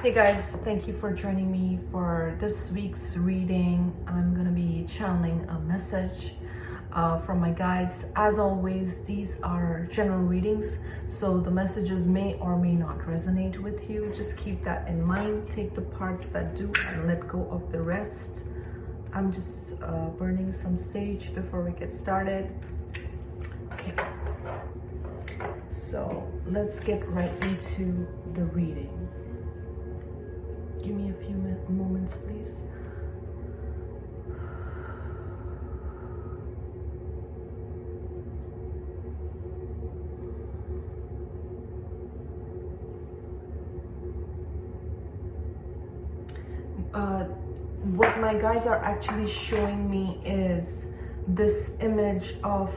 Hey guys, thank you for joining me for this week's reading. I'm gonna be channeling a message from my guides. As always, these are general readings, so the messages may or may not resonate with you. Just keep that in mind. Take the parts that do and let go of the rest. I'm just burning some sage before we get started. Okay, so let's get right into the reading. Give me a few moments, please. What my guides are actually showing me is this image of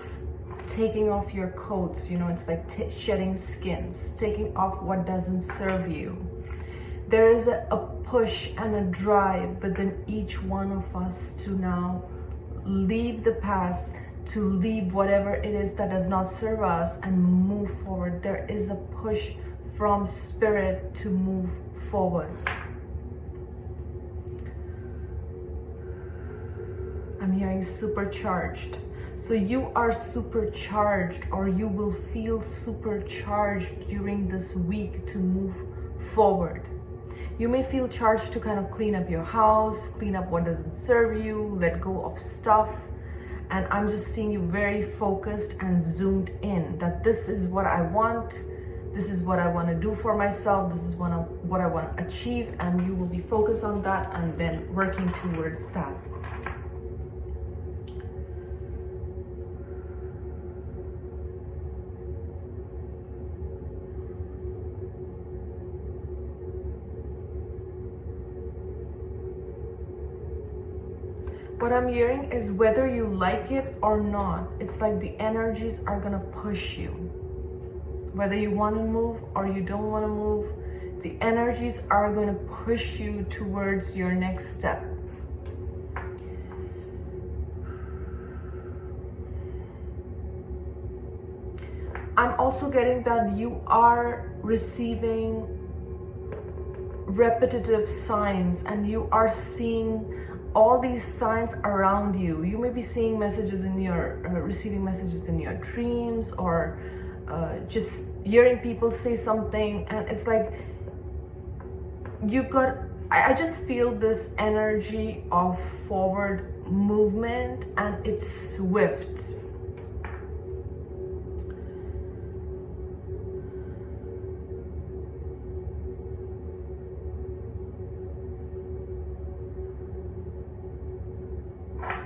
taking off your coats. You know, it's like shedding skins, taking off what doesn't serve you. There is a push and a drive within each one of us to now leave the past, to leave whatever it is that does not serve us and move forward. There is a push from spirit to move forward. I'm hearing supercharged. So you are supercharged, or you will feel supercharged during this week to move forward. You may feel charged to kind of clean up your house, clean up what doesn't serve you, let go of stuff. And I'm just seeing you very focused and zoomed in, that this is what I want, this is what I want to do for myself, this is what I want to achieve, and you will be focused on that and then working towards that. What I'm hearing is whether you like it or not, it's like the energies are gonna push you. Whether you want to move or you don't want to move, the energies are going to push you towards your next step. I'm also getting that you are receiving repetitive signs and you are seeing all these signs around you. You may be seeing messages in your, receiving messages in your dreams, or just hearing people say something, and it's like I just feel this energy of forward movement, and it's swift.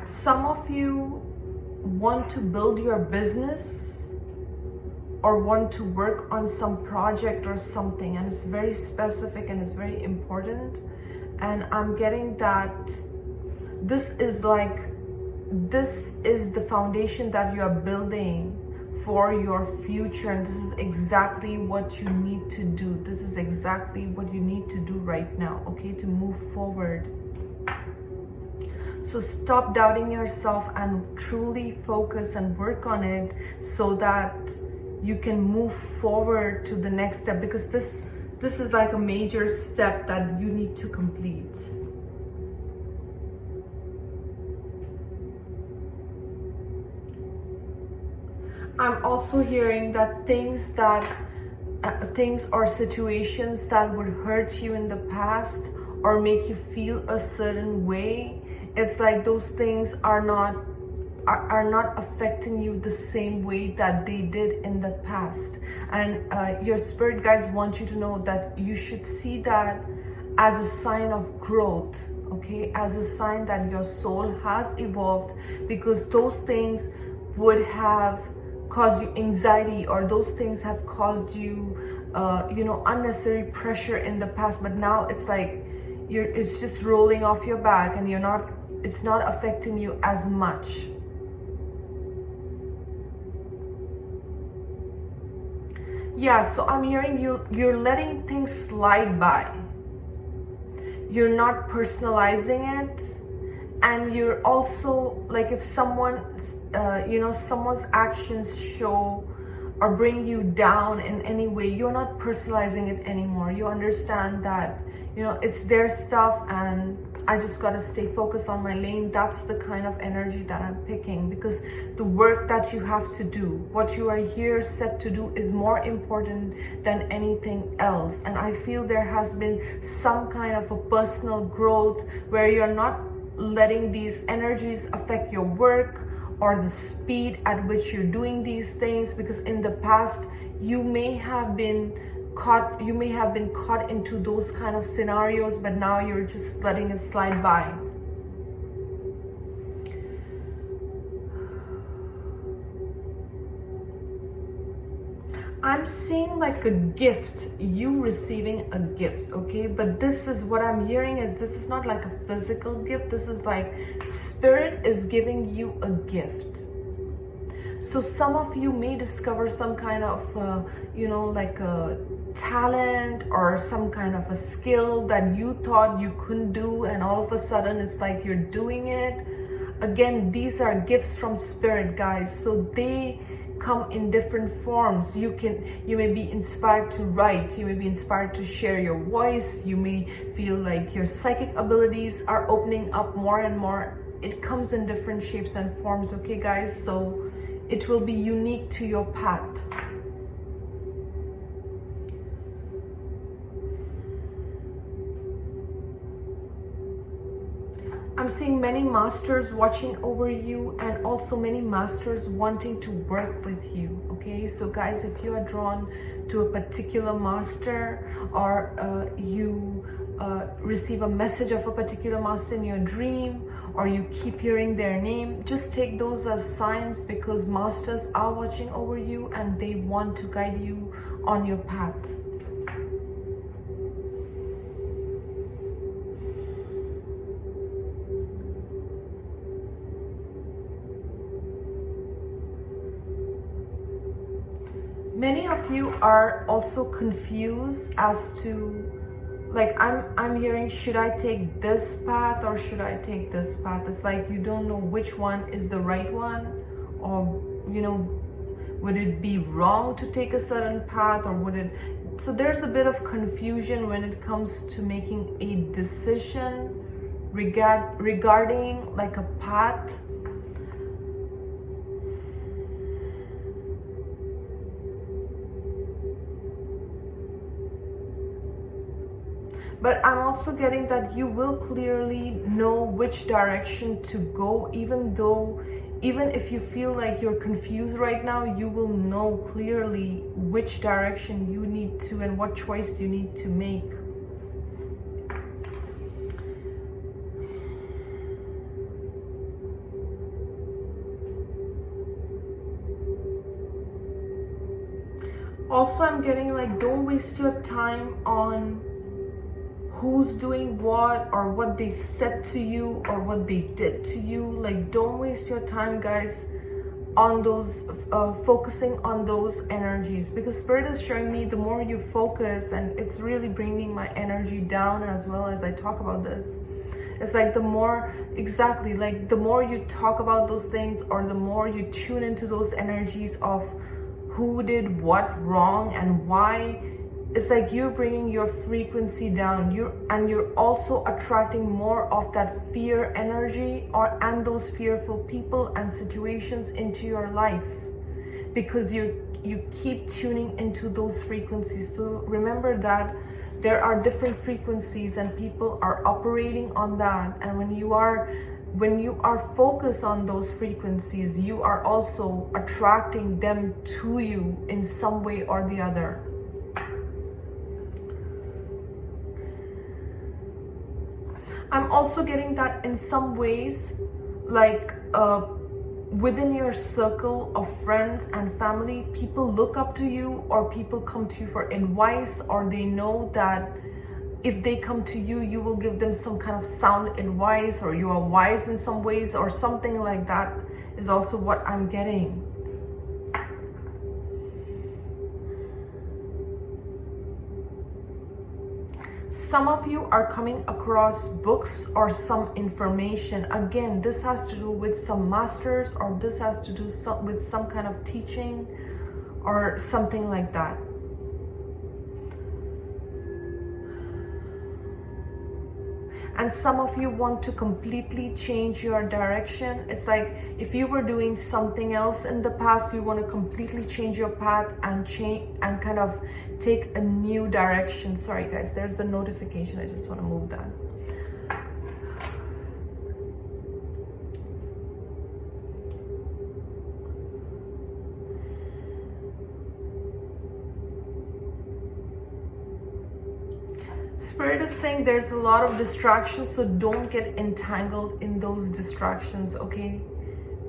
Some of you want to build your business or want to work on some project or something, and it's very specific and it's very important. And I'm getting that this is the foundation that you are building for your future, and this is exactly what you need to do. This is exactly what you need to do right now, okay, to move forward. So stop doubting yourself and truly focus and work on it so that you can move forward to the next step, because this is like a major step that you need to complete. I'm also hearing that things or situations that would hurt you in the past or make you feel a certain way, it's like those things are not affecting you the same way that they did in the past. And your spirit guides want you to know that you should see that as a sign of growth, okay, as a sign that your soul has evolved, because those things would have caused you anxiety, or those things have caused you unnecessary pressure in the past, but now it's like it's just rolling off your back, and it's not affecting you as much. Yeah, so I'm hearing you're letting things slide by. You're not personalizing it, and you're also like, if someone's actions show or bring you down in any way, you're not personalizing it anymore. You understand that, you know, it's their stuff and I just gotta stay focused on my lane. That's the kind of energy that I'm picking, because the work that you have to do, what you are here set to do, is more important than anything else. And I feel there has been some kind of a personal growth where you're not letting these energies affect your work or the speed at which you're doing these things, because in the past you may have been caught into those kind of scenarios, but now you're just letting it slide by. I'm seeing like a gift, you receiving a gift, okay? But this is what I'm hearing is this is not like a physical gift. This is like spirit is giving you a gift. So some of you may discover some kind of, you know, like a talent or some kind of a skill that you thought you couldn't do, and all of a sudden it's like you're doing it. Again, these are gifts from spirit, guys. So they come in different forms. You may be inspired to write, you may be inspired to share your voice, you may feel like your psychic abilities are opening up more and more. It comes in different shapes and forms, okay guys? So it will be unique to your path. I'm seeing many masters watching over you, and also many masters wanting to work with you, okay? So guys, if you are drawn to a particular master, or you receive a message of a particular master in your dream, or you keep hearing their name, just take those as signs, because masters are watching over you and they want to guide you on your path. Many of you are also confused as to, like, I'm hearing, should I take this path or should I take this path? It's like you don't know which one is the right one, or, you know, would it be wrong to take a certain path, or would it... So there's a bit of confusion when it comes to making a decision regarding like a path. But I'm also getting that you will clearly know which direction to go, even if you feel like you're confused right now, you will know clearly which direction you need to and what choice you need to make. Also, I'm getting like, don't waste your time on who's doing what, or what they said to you, or what they did to you. Like, don't waste your time, guys, on those focusing on those energies, because spirit is showing me the more you focus, and it's really bringing my energy down as well as I talk about this. It's like the more, exactly, like the more you talk about those things, or the more you tune into those energies of who did what wrong and why, it's like you're bringing your frequency down. You're also attracting more of that fear energy, and those fearful people and situations into your life, because you keep tuning into those frequencies. So remember that there are different frequencies and people are operating on that, and when you are focused on those frequencies, you are also attracting them to you in some way or the other. I'm also getting that in some ways, like within your circle of friends and family, people look up to you, or people come to you for advice, or they know that if they come to you, you will give them some kind of sound advice, or you are wise in some ways, or something like that is also what I'm getting. Some of you are coming across books or some information. Again, this has to do with some masters, or this has to do with some kind of teaching, or something like that. And some of you want to completely change your direction. It's like if you were doing something else in the past, you want to completely change your path and kind of take a new direction. Sorry guys, there's a notification. I just want to move that. Spirit is saying there's a lot of distractions, so don't get entangled in those distractions, okay?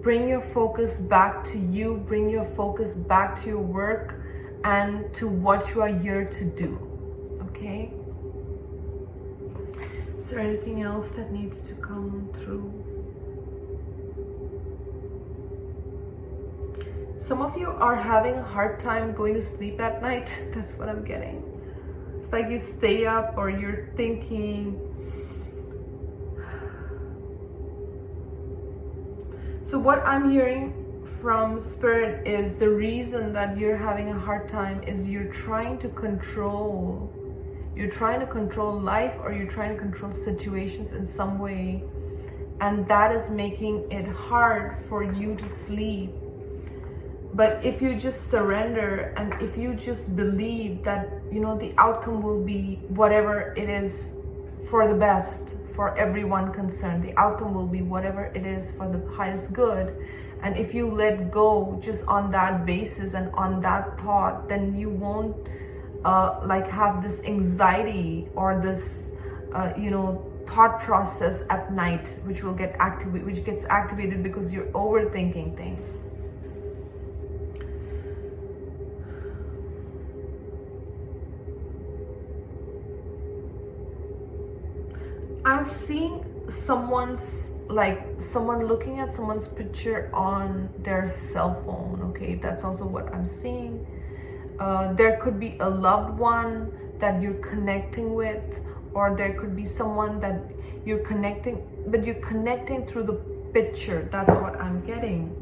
Bring your focus back to you, bring your focus back to your work and to what you are here to do, okay? Is there anything else that needs to come through? Some of you are having a hard time going to sleep at night. That's what I'm getting. It's like you stay up or you're thinking. So what I'm hearing from Spirit is the reason that you're having a hard time is you're trying to control. You're trying to control life, or you're trying to control situations in some way. And that is making it hard for you to sleep. But if you just surrender and if you just believe that, you know, the outcome will be whatever it is for the best for everyone concerned, the outcome will be whatever it is for the highest good. And if you let go just on that basis and on that thought, then you won't like have this anxiety or this, you know, thought process at night, which will get which gets activated because you're overthinking things. I'm seeing someone looking at someone's picture on their cell phone, okay? That's also what I'm seeing. There could be a loved one that you're connecting with, or there could be someone that you're connecting, but you're connecting through the picture. That's what I'm getting.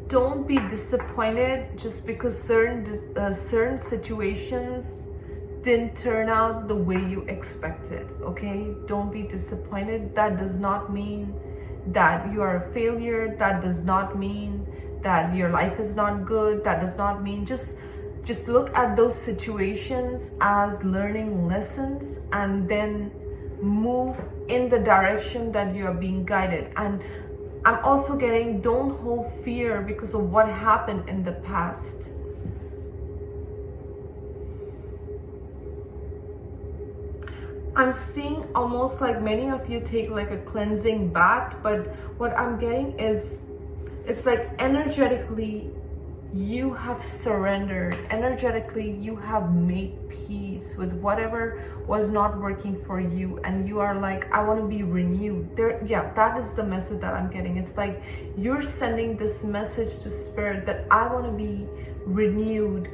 Don't be disappointed just because certain situations didn't turn out the way you expected, okay? Don't be disappointed. That does not mean that you are a failure. That does not mean that your life is not good. That does not mean, just look at those situations as learning lessons and then move in the direction that you are being guided. And I'm also getting, don't hold fear because of what happened in the past. I'm seeing almost like many of you take like a cleansing bath, but what I'm getting is it's like energetically you have surrendered, energetically you have made peace with whatever was not working for you, and you are like, I want to be renewed. Yeah, that is the message that I'm getting. It's like you're sending this message to Spirit that I want to be renewed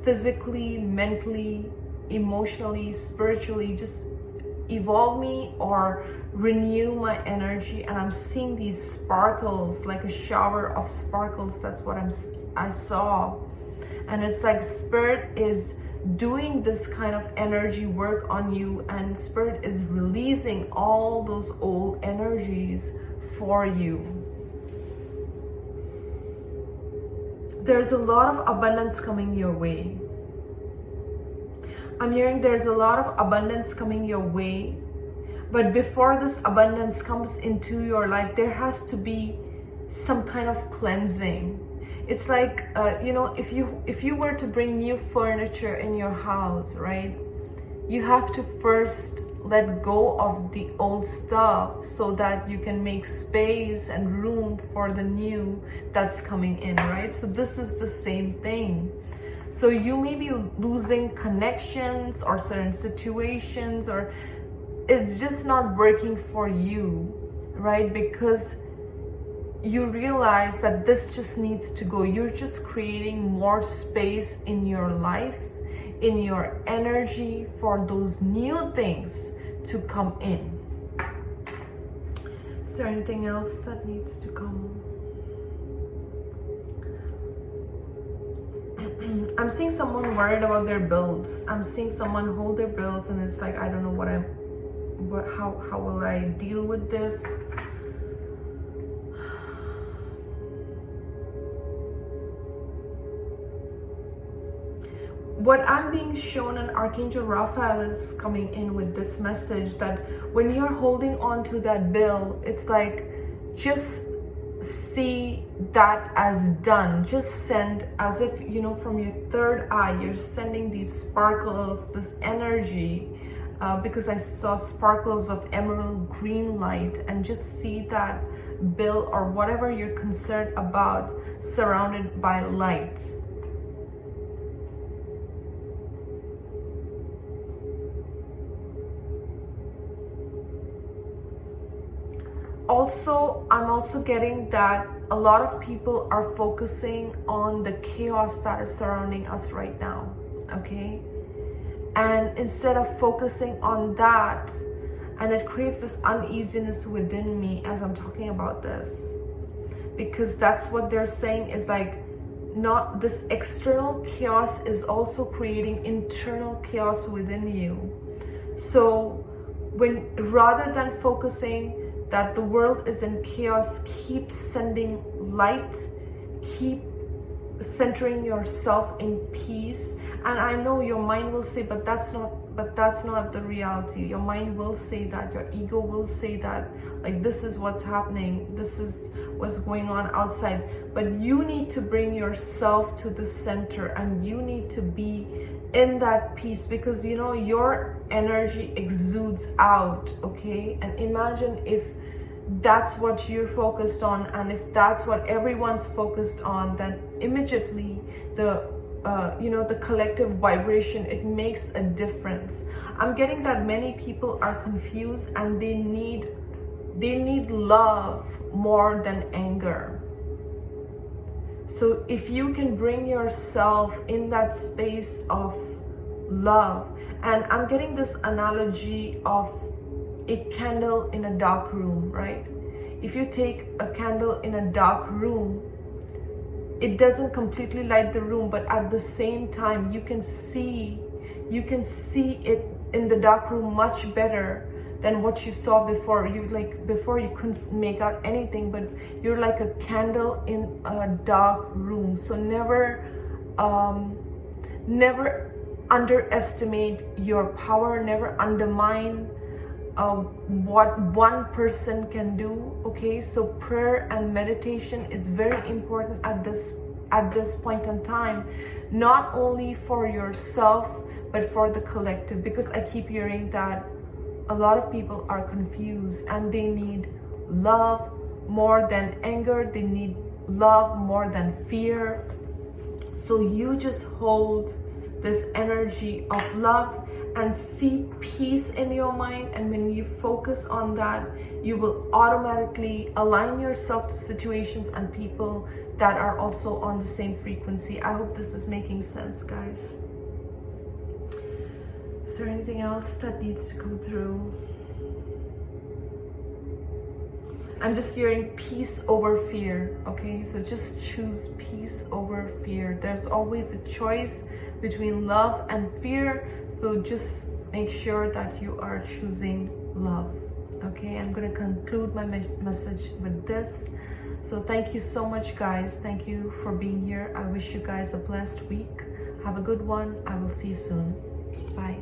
physically, mentally, emotionally, spiritually. Just evolve me or renew my energy. And I'm seeing these sparkles, like a shower of sparkles. That's what I saw. And it's like Spirit is doing this kind of energy work on you, and Spirit is releasing all those old energies for you. There's a lot of abundance coming your way. I'm hearing there's a lot of abundance coming your way, but before this abundance comes into your life, there has to be some kind of cleansing. It's like, you know, if you were to bring new furniture in your house, right? You have to first let go of the old stuff so that you can make space and room for the new that's coming in, right? So this is the same thing. So you may be losing connections or certain situations, or it's just not working for you, right? Because you realize that this just needs to go. You're just creating more space in your life. in your energy for those new things to come in. Is there anything else that needs to come? I'm seeing someone worried about their bills. I'm seeing someone hold their bills and it's like, I don't know how will I deal with this? What I'm being shown, and Archangel Raphael is coming in with this message that when you're holding on to that bill, it's like, just see that as done. Just send, as if, you know, from your third eye, you're sending these sparkles, this energy, because I saw sparkles of emerald green light, and just see that bill or whatever you're concerned about surrounded by light. Also, I'm also getting that a lot of people are focusing on the chaos that is surrounding us right now, okay? And instead of focusing on that, and it creates this uneasiness within me as I'm talking about this, because that's what they're saying is like, not this external chaos is also creating internal chaos within you. So when, rather than focusing that the world is in chaos, keep sending light, keep centering yourself in peace. And I know your mind will say, but that's not the reality. Your mind will say that, your ego will say that, like, this is what's happening, this is what's going on outside. But you need to bring yourself to the center, and you need to be in that peace, because you know your energy exudes out, okay? And imagine if that's what you're focused on, and if that's what everyone's focused on, then immediately the the collective vibration, it makes a difference. I'm getting that many people are confused, and they need love more than anger. So if you can bring yourself in that space of love, and I'm getting this analogy of a candle in a dark room, right? If you take a candle in a dark room, it doesn't completely light the room, but at the same time you can see it in the dark room much better than what you saw before. Before you couldn't make out anything, but you're like a candle in a dark room. So never underestimate your power, never undermine what one person can do, okay? So prayer and meditation is very important at this point in time, not only for yourself but for the collective, because I keep hearing that a lot of people are confused and they need love more than anger, they need love more than fear. So you just hold this energy of love and see peace in your mind, and when you focus on that, you will automatically align yourself to situations and people that are also on the same frequency. I hope this is making sense, guys. Is there anything else that needs to come through? I'm just hearing peace over fear, okay? So just choose peace over fear. There's always a choice between love and fear, so just make sure that you are choosing love, okay? I'm going to conclude my message with this. So thank you so much, guys. Thank you for being here. I wish you guys a blessed week. Have a good one. I will see you soon. Bye.